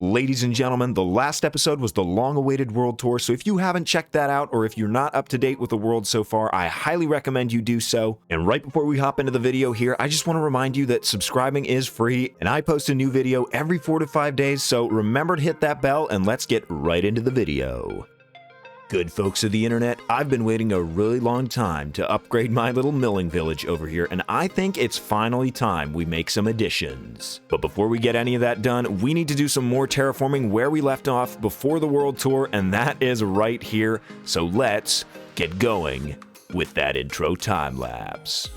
Ladies and gentlemen, the last episode was the long-awaited world tour, so if you haven't checked that out, or if you're not up to date with the world so far, I highly recommend you do so. And right before we hop into the video here, I just want to remind you that subscribing is free, and I post a new video every 4 to 5 days, so remember to hit that bell, and let's get right into the video. Good folks of the internet, I've been waiting a really long time to upgrade my little milling village over here, and I think it's finally time we make some additions. But before we get any of that done, we need to do some more terraforming where we left off before the world tour, and that is right here. So let's get going with that intro time lapse.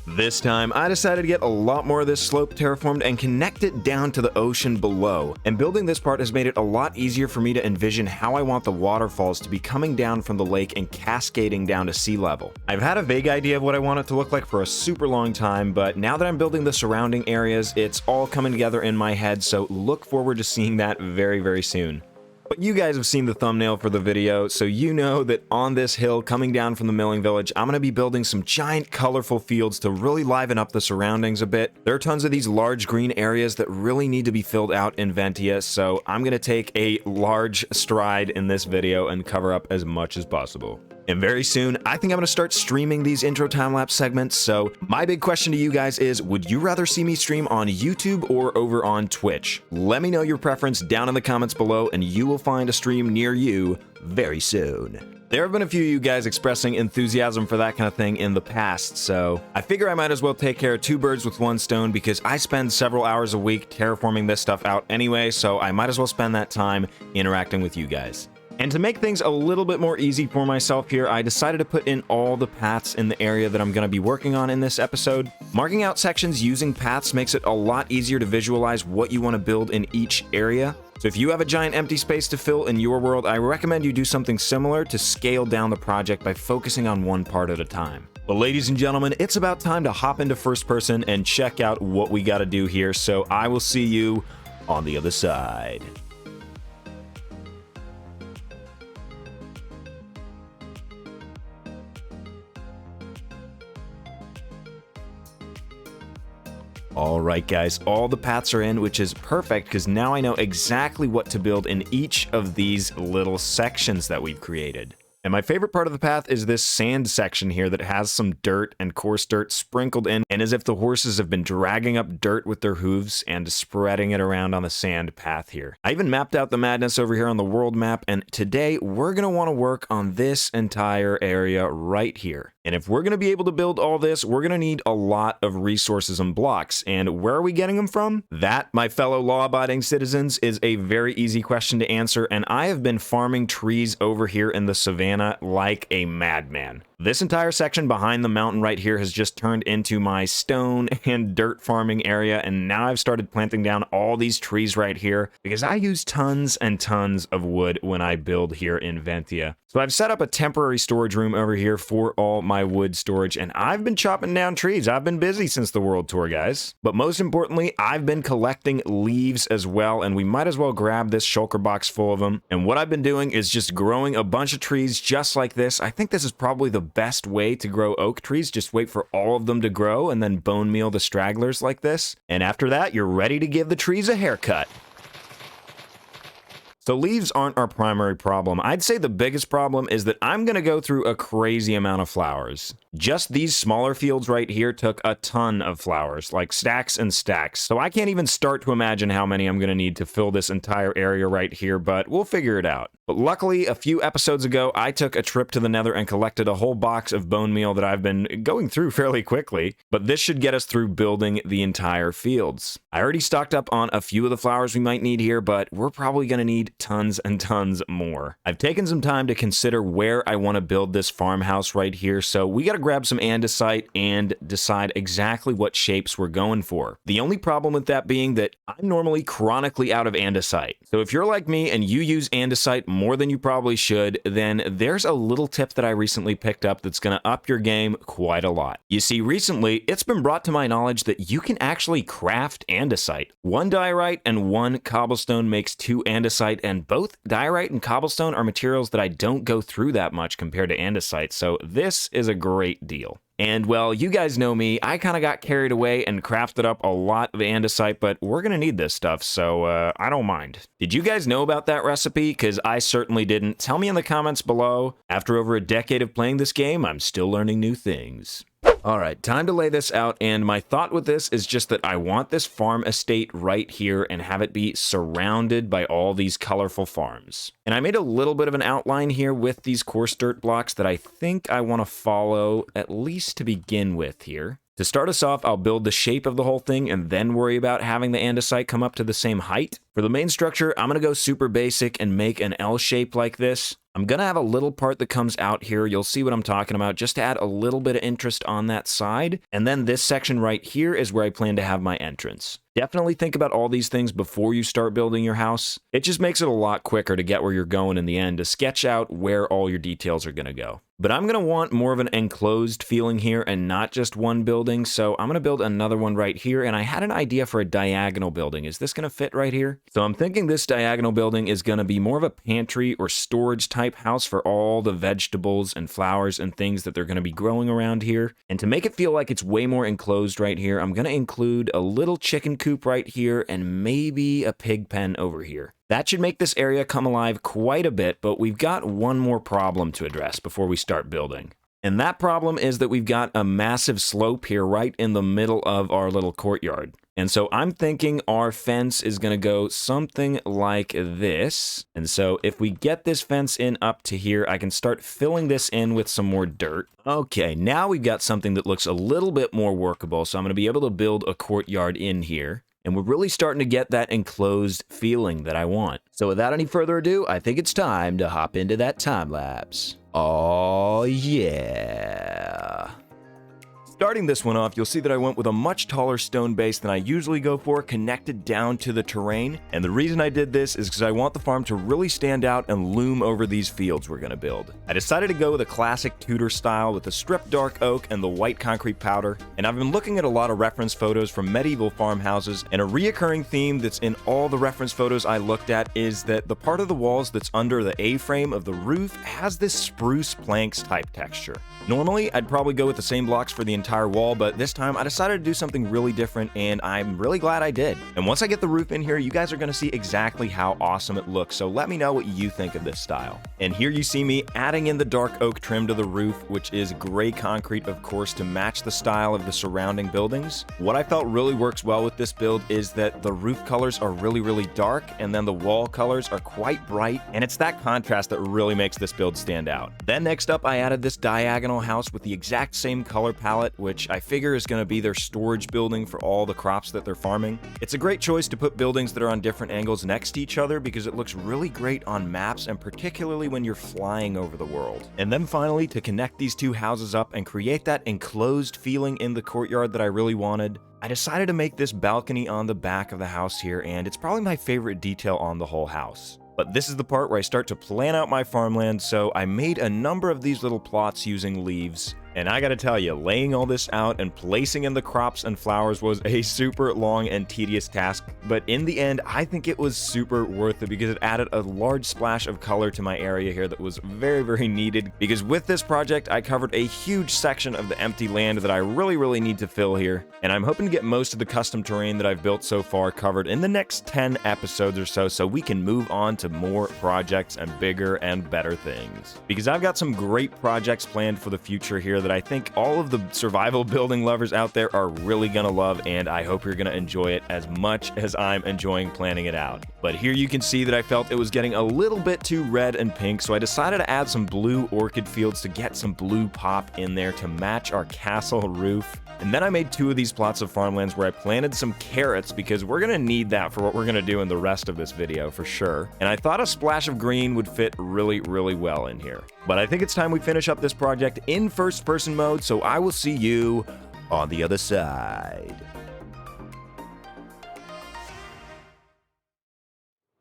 This time, I decided to get a lot more of this slope terraformed and connect it down to the ocean below, and building this part has made it a lot easier for me to envision how I want the waterfalls to be coming down from the lake and cascading down to sea level. I've had a vague idea of what I want it to look like for a super long time, but now that I'm building the surrounding areas, it's all coming together in my head, so look forward to seeing that very soon. But you guys have seen the thumbnail for the video, so you know that on this hill coming down from the milling village, I'm going to be building some giant colorful fields to really liven up the surroundings a bit. There are tons of these large green areas that really need to be filled out in Ventia, so I'm going to take a large stride in this video and cover up as much as possible. And very soon, I think I'm going to start streaming these intro time-lapse segments, so my big question to you guys is, would you rather see me stream on YouTube or over on Twitch? Let me know your preference down in the comments below, and you will find a stream near you very soon. There have been a few of you guys expressing enthusiasm for that kind of thing in the past, so I figure I might as well take care of two birds with one stone because I spend several hours a week terraforming this stuff out anyway, so I might as well spend that time interacting with you guys. And to make things a little bit more easy for myself here, I decided to put in all the paths in the area that I'm going to be working on in this episode. Marking out sections using paths makes it a lot easier to visualize what you want to build in each area. So if you have a giant empty space to fill in your world, I recommend you do something similar to scale down the project by focusing on one part at a time. But ladies and gentlemen, it's about time to hop into first person and check out what we got to do here, so I will see you on the other side. Alright guys, all the paths are in, which is perfect because now I know exactly what to build in each of these little sections that we've created. And my favorite part of the path is this sand section here that has some dirt and coarse dirt sprinkled in, and as if the horses have been dragging up dirt with their hooves and spreading it around on the sand path here. I even mapped out the madness over here on the world map, and today we're going to want to work on this entire area right here. And if we're going to be able to build all this, we're going to need a lot of resources and blocks. And where are we getting them from? That, my fellow law-abiding citizens, is a very easy question to answer, and I have been farming trees over here in the savannah like a madman. This entire section behind the mountain right here has just turned into my stone and dirt farming area, and now I've started planting down all these trees right here because I use tons and tons of wood when I build here in Ventia. So I've set up a temporary storage room over here for all my wood storage, and I've been chopping down trees. I've been busy since the world tour, guys. But most importantly, I've been collecting leaves as well, and we might as well grab this shulker box full of them. And what I've been doing is just growing a bunch of trees just like this. I think this is probably the best way to grow oak trees. Just wait for all of them to grow and then bone meal the stragglers like this. And after that, you're ready to give the trees a haircut. So leaves aren't our primary problem. I'd say the biggest problem is that I'm going to go through a crazy amount of flowers. Just these smaller fields right here took a ton of flowers, like stacks and stacks. So I can't even start to imagine how many I'm going to need to fill this entire area right here, but we'll figure it out. But luckily, a few episodes ago, I took a trip to the Nether and collected a whole box of bone meal that I've been going through fairly quickly, but this should get us through building the entire fields. I already stocked up on a few of the flowers we might need here, but we're probably going to need tons and tons more. I've taken some time to consider where I want to build this farmhouse right here, so we got to grab some andesite and decide exactly what shapes we're going for. The only problem with that being that I'm normally chronically out of andesite. So if you're like me and you use andesite more than you probably should, then there's a little tip that I recently picked up that's going to up your game quite a lot. You see, recently, it's been brought to my knowledge that you can actually craft andesite. One diorite and one cobblestone makes 2 andesite and both diorite and cobblestone are materials that I don't go through that much compared to andesite, so this is a great deal. And well, you guys know me, I kind of got carried away and crafted up a lot of andesite, but we're gonna need this stuff, so I don't mind. Did you guys know about that recipe? Because I certainly didn't. Tell me in the comments below. After over a decade of playing this game, I'm still learning new things. Alright, time to lay this out, and my thought with this is just that I want this farm estate right here and have it be surrounded by all these colorful farms. And I made a little bit of an outline here with these coarse dirt blocks that I think I want to follow, at least to begin with here. To start us off, I'll build the shape of the whole thing and then worry about having the andesite come up to the same height. For the main structure, I'm going to go super basic and make an L shape like this. I'm going to have a little part that comes out here. You'll see what I'm talking about, just to add a little bit of interest on that side. And then this section right here is where I plan to have my entrance. Definitely think about all these things before you start building your house. It just makes it a lot quicker to get where you're going in the end, to sketch out where all your details are going to go. But I'm going to want more of an enclosed feeling here and not just one building, so I'm going to build another one right here, and I had an idea for a diagonal building. Is this going to fit right here? So I'm thinking this diagonal building is going to be more of a pantry or storage type house for all the vegetables and flowers and things that they're going to be growing around here. And to make it feel like it's way more enclosed right here, I'm going to include a little chicken coop right here and maybe a pig pen over here. That should make this area come alive quite a bit, but we've got one more problem to address before we start building. And that problem is that we've got a massive slope here right in the middle of our little courtyard. And so I'm thinking our fence is going to go something like this. And so if we get this fence in up to here, I can start filling this in with some more dirt. Okay, now we've got something that looks a little bit more workable. So I'm going to be able to build a courtyard in here. And we're really starting to get that enclosed feeling that I want. So without any further ado, I think it's time to hop into that time lapse. Oh yeah. Starting this one off, you'll see that I went with a much taller stone base than I usually go for, connected down to the terrain. And the reason I did this is because I want the farm to really stand out and loom over these fields we're going to build. I decided to go with a classic Tudor style with the stripped dark oak and the white concrete powder. And I've been looking at a lot of reference photos from medieval farmhouses, and a reoccurring theme that's in all the reference photos I looked at is that the part of the walls that's under the A-frame of the roof has this spruce planks type texture. Normally, I'd probably go with the same blocks for the entire wall, but this time I decided to do something really different, and I'm really glad I did. And once I get the roof in here, you guys are going to see exactly how awesome it looks, so let me know what you think of this style. And here you see me adding in the dark oak trim to the roof, which is gray concrete, of course, to match the style of the surrounding buildings. What I felt really works well with this build is that the roof colors are really dark, and then the wall colors are quite bright, and it's that contrast that really makes this build stand out. Then next up, I added this diagonal house with the exact same color palette, which I figure is going to be their storage building for all the crops that they're farming. It's a great choice to put buildings that are on different angles next to each other because it looks really great on maps, and particularly when you're flying over the world. And then finally, to connect these two houses up and create that enclosed feeling in the courtyard that I really wanted, I decided to make this balcony on the back of the house here, and it's probably my favorite detail on the whole house. But this is the part where I start to plan out my farmland, so I made a number of these little plots using leaves. And I gotta tell you, laying all this out and placing in the crops and flowers was a super long and tedious task, but in the end, I think it was super worth it because it added a large splash of color to my area here that was very needed, because with this project, I covered a huge section of the empty land that I really need to fill here, and I'm hoping to get most of the custom terrain that I've built so far covered in the next 10 episodes or so we can move on to more projects and bigger and better things. Because I've got some great projects planned for the future here that I think all of the survival building lovers out there are really gonna love, and I hope you're gonna enjoy it as much as I'm enjoying planning it out. But here you can see that I felt it was getting a little bit too red and pink, so I decided to add some blue orchid fields to get some blue pop in there to match our castle roof. And then I made 2 of these plots of farmlands where I planted some carrots because we're gonna need that for what we're gonna do in the rest of this video for sure. And I thought a splash of green would fit really well in here. But I think it's time we finish up this project in first-person mode, so I will see you on the other side.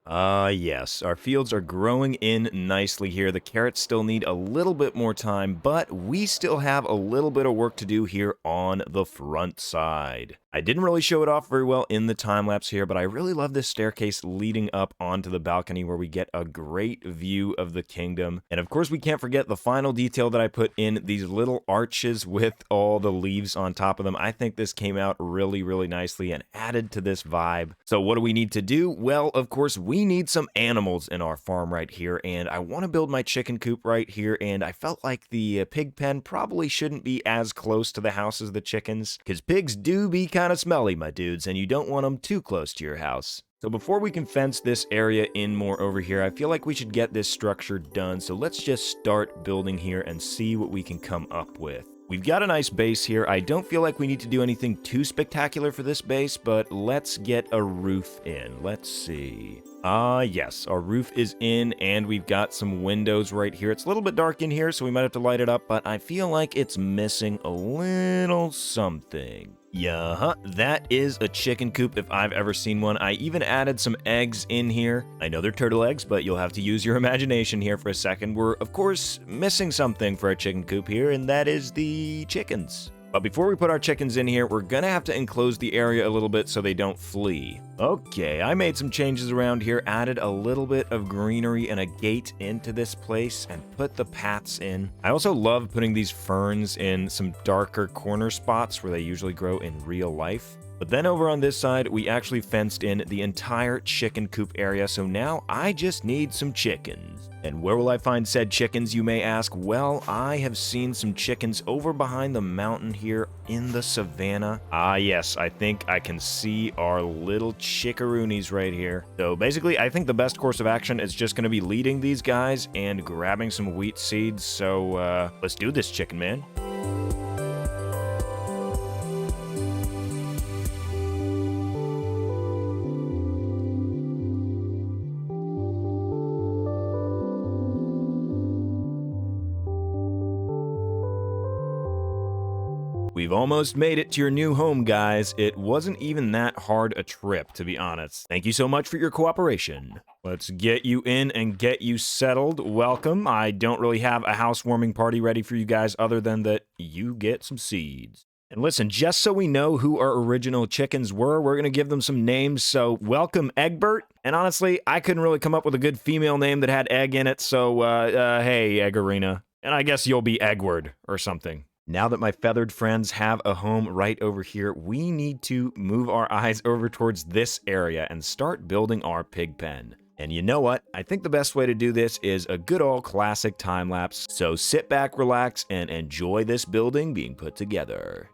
Yes, our fields are growing in nicely here. The carrots still need a little bit more time, but we still have a little bit of work to do here on the front side. I didn't really show it off very well in the time lapse here, but I really love this staircase leading up onto the balcony where we get a great view of the kingdom. And of course, we can't forget the final detail that I put in, these little arches with all the leaves on top of them. I think this came out really, really nicely and added to this vibe. So what do we need to do? Well, of course, we need some animals in our farm right here, and I want to build my chicken coop right here, and I felt like the pig pen probably shouldn't be as close to the house as the chickens, because pigs do be kind of smelly, my dudes, and you don't want them too close to your house. So before we can fence this area in more over here, I feel like we should get this structure done, so let's just start building here and see what we can come up with. We've got a nice base here. I don't feel like we need to do anything too spectacular for this base, but let's get a roof in. Let's see. Yes, our roof is in, and we've got some windows right here. It's a little bit dark in here, so we might have to light it up, but I feel like it's missing a little something. Yeah, that is a chicken coop if I've ever seen one. I even added some eggs in here. I know they're turtle eggs, but you'll have to use your imagination here for a second. We're, of course, missing something for our chicken coop here, and that is the chickens. But before we put our chickens in here, we're gonna have to enclose the area a little bit so they don't flee. Okay, I made some changes around here, added a little bit of greenery and a gate into this place, and put the paths in. I also love putting these ferns in some darker corner spots where they usually grow in real life. But then over on this side, we actually fenced in the entire chicken coop area, so now I just need some chickens. And where will I find said chickens, you may ask? Well, I have seen some chickens over behind the mountain here in the savannah. Yes, I think I can see our little chickaroonies right here. So basically, I think the best course of action is just going to be leading these guys and grabbing some wheat seeds. So let's do this, chicken man. We've almost made it to your new home, guys. It wasn't even that hard a trip, to be honest. Thank you so much for your cooperation. Let's get you in and get you settled. Welcome. I don't really have a housewarming party ready for you guys other than that you get some seeds. And listen, just so we know who our original chickens were, we're going to give them some names. So welcome, Egbert. And honestly, I couldn't really come up with a good female name that had egg in it. So, hey, Eggarina. And I guess you'll be Eggward or something. Now that my feathered friends have a home right over here, we need to move our eyes over towards this area and start building our pig pen. And you know what? I think the best way to do this is a good old classic time lapse. So sit back, relax, and enjoy this building being put together.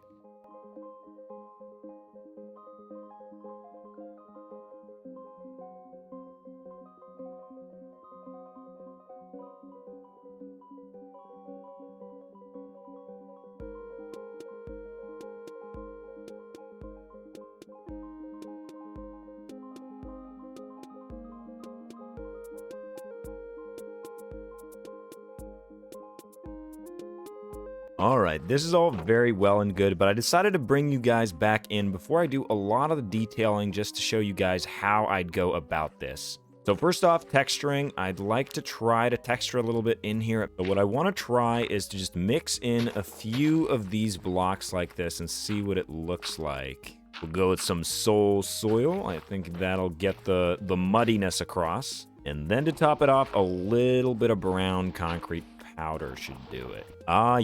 Alright, this is all very well and good, but I decided to bring you guys back in before I do a lot of the detailing just to show you guys how I'd go about this. So first off, texturing, I'd like to try to texture a little bit in here, but what I want to try is to just mix in a few of these blocks like this and see what it looks like. We'll go with some soul soil. I think that'll get the muddiness across. And then to top it off, a little bit of brown concrete powder should do it.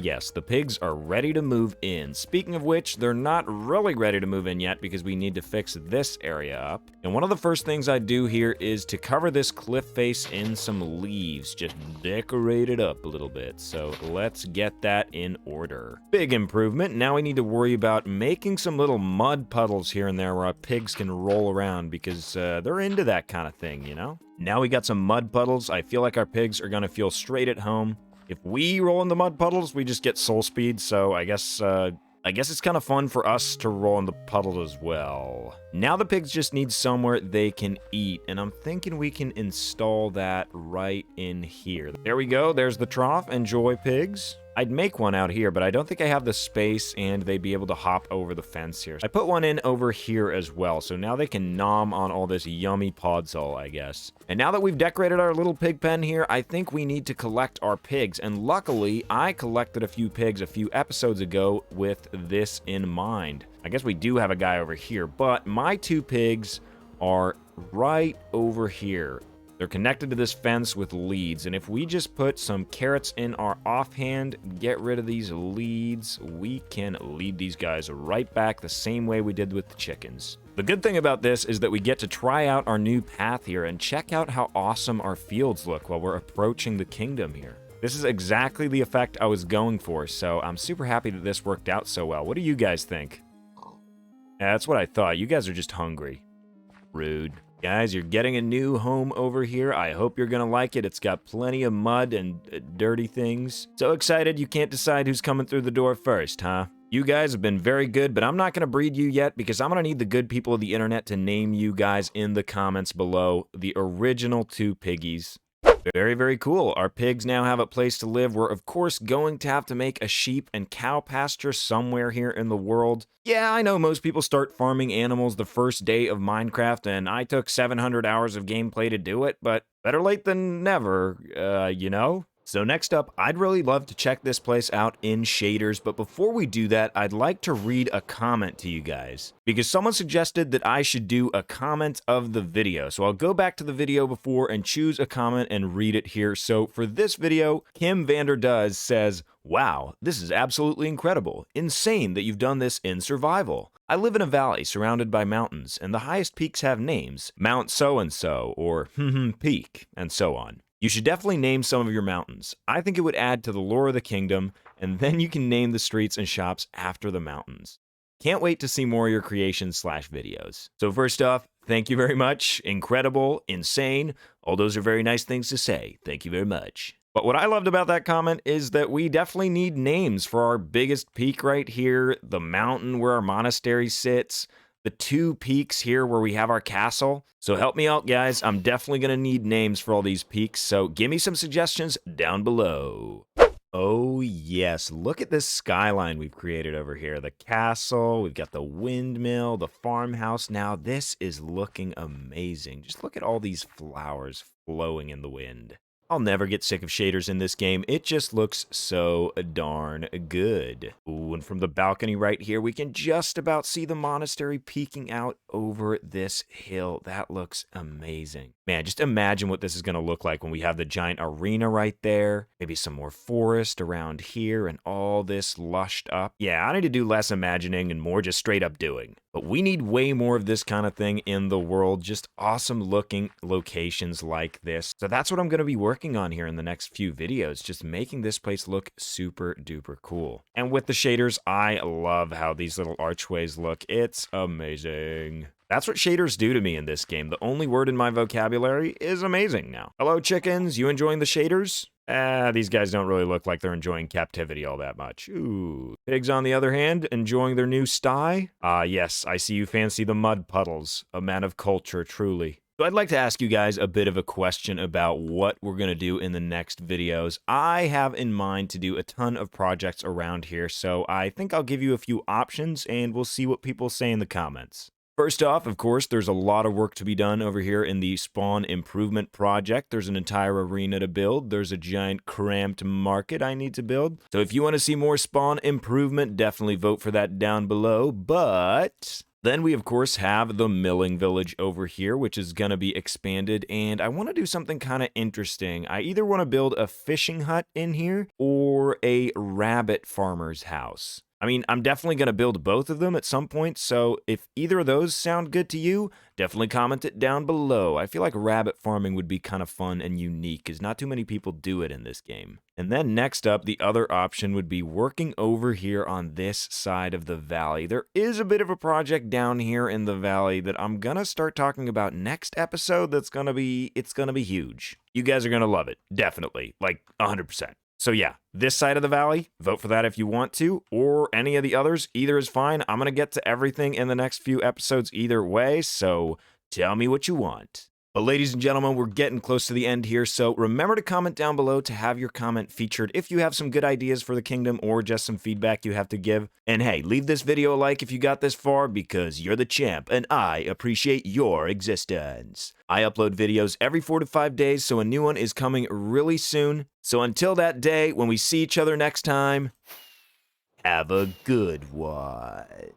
Yes, the pigs are ready to move in. Speaking of which, they're not really ready to move in yet because we need to fix this area up. And one of the first things I do here is to cover this cliff face in some leaves, just decorate it up a little bit. So let's get that in order. Big improvement. Now we need to worry about making some little mud puddles here and there where our pigs can roll around because they're into that kind of thing, you know? Now we got some mud puddles. I feel like our pigs are gonna feel straight at home. If we roll in the mud puddles, we just get soul speed, so I guess it's kind of fun for us to roll in the puddle as well. Now the pigs just need somewhere they can eat, and I'm thinking we can install that right in here. There we go, there's the trough. Enjoy, pigs. I'd make one out here, but I don't think I have the space and they'd be able to hop over the fence here. I put one in over here as well, so now they can nom on all this yummy podzol, I guess. And now that we've decorated our little pig pen here, I think we need to collect our pigs. And luckily, I collected a few pigs a few episodes ago with this in mind. I guess we do have a guy over here, but my 2 pigs are right over here. They're connected to this fence with leads, and if we just put some carrots in our offhand, get rid of these leads, we can lead these guys right back the same way we did with the chickens. The good thing about this is that we get to try out our new path here and check out how awesome our fields look while we're approaching the kingdom here. This is exactly the effect I was going for, so I'm super happy that this worked out so well. What do you guys think? Yeah, that's what I thought. You guys are just hungry. Rude. Guys, you're getting a new home over here. I hope you're gonna like it. It's got plenty of mud and dirty things. So excited you can't decide who's coming through the door first, huh? You guys have been very good, but I'm not gonna breed you yet because I'm gonna need the good people of the internet to name you guys in the comments below. The original 2 piggies. Very, very cool. Our pigs now have a place to live. We're, of course, going to have to make a sheep and cow pasture somewhere here in the world. Yeah, I know most people start farming animals the first day of Minecraft, and I took 700 hours of gameplay to do it, but better late than never, you know? So next up, I'd really love to check this place out in shaders, but before we do that, I'd like to read a comment to you guys, because someone suggested that I should do a comment of the video. So I'll go back to the video before and choose a comment and read it here. So for this video, Kim Vanderdoes says, "Wow, this is absolutely incredible. Insane that you've done this in survival. I live in a valley surrounded by mountains, and the highest peaks have names, Mount so-and-so, or peak, and so on. You should definitely name some of your mountains. I think it would add to the lore of the kingdom, and then you can name the streets and shops after the mountains. Can't wait to see more of your creations/videos." So first off, thank you very much. Incredible, insane. All those are very nice things to say. Thank you very much. But what I loved about that comment is that we definitely need names for our biggest peak right here, the mountain where our monastery sits, the 2 peaks here where we have our castle. So help me out, guys. I'm definitely going to need names for all these peaks, so give me some suggestions down below. Oh, yes. Look at this skyline we've created over here. The castle, we've got the windmill, the farmhouse. Now, this is looking amazing. Just look at all these flowers flowing in the wind. I'll never get sick of shaders in this game. It just looks so darn good. Ooh, and from the balcony right here, we can just about see the monastery peeking out over this hill. That looks amazing. Man, just imagine what this is going to look like when we have the giant arena right there. Maybe some more forest around here and all this lushed up. Yeah, I need to do less imagining and more just straight up doing. But we need way more of this kind of thing in the world. Just awesome looking locations like this. So that's what I'm going to be working on here in the next few videos. Just making this place look super duper cool. And with the shaders, I love how these little archways look. It's amazing. That's what shaders do to me in this game. The only word in my vocabulary is amazing now. Hello, chickens. You enjoying the shaders? These guys don't really look like they're enjoying captivity all that much. Ooh. Pigs, on the other hand, enjoying their new sty? Yes, I see you fancy the mud puddles. A man of culture, truly. So I'd like to ask you guys a bit of a question about what we're going to do in the next videos. I have in mind to do a ton of projects around here, so I think I'll give you a few options, and we'll see what people say in the comments. First off, of course, there's a lot of work to be done over here in the spawn improvement project. There's an entire arena to build. There's a giant cramped market I need to build. So if you want to see more spawn improvement, definitely vote for that down below. But then we, of course, have the milling village over here, which is going to be expanded. And I want to do something kind of interesting. I either want to build a fishing hut in here or a rabbit farmer's house. I mean, I'm definitely going to build both of them at some point, so if either of those sound good to you, definitely comment it down below. I feel like rabbit farming would be kind of fun and unique, because not too many people do it in this game. And then next up, the other option would be working over here on this side of the valley. There is a bit of a project down here in the valley that I'm going to start talking about next episode that's going to be huge. You guys are going to love it, definitely, like 100%. So yeah, this side of the valley, vote for that if you want to, or any of the others, either is fine. I'm going to get to everything in the next few episodes either way, so tell me what you want. But ladies and gentlemen, we're getting close to the end here, so remember to comment down below to have your comment featured if you have some good ideas for the kingdom or just some feedback you have to give. And hey, leave this video a like if you got this far because you're the champ and I appreciate your existence. I upload videos every 4 to 5 days, so a new one is coming really soon. So until that day, when we see each other next time, have a good one.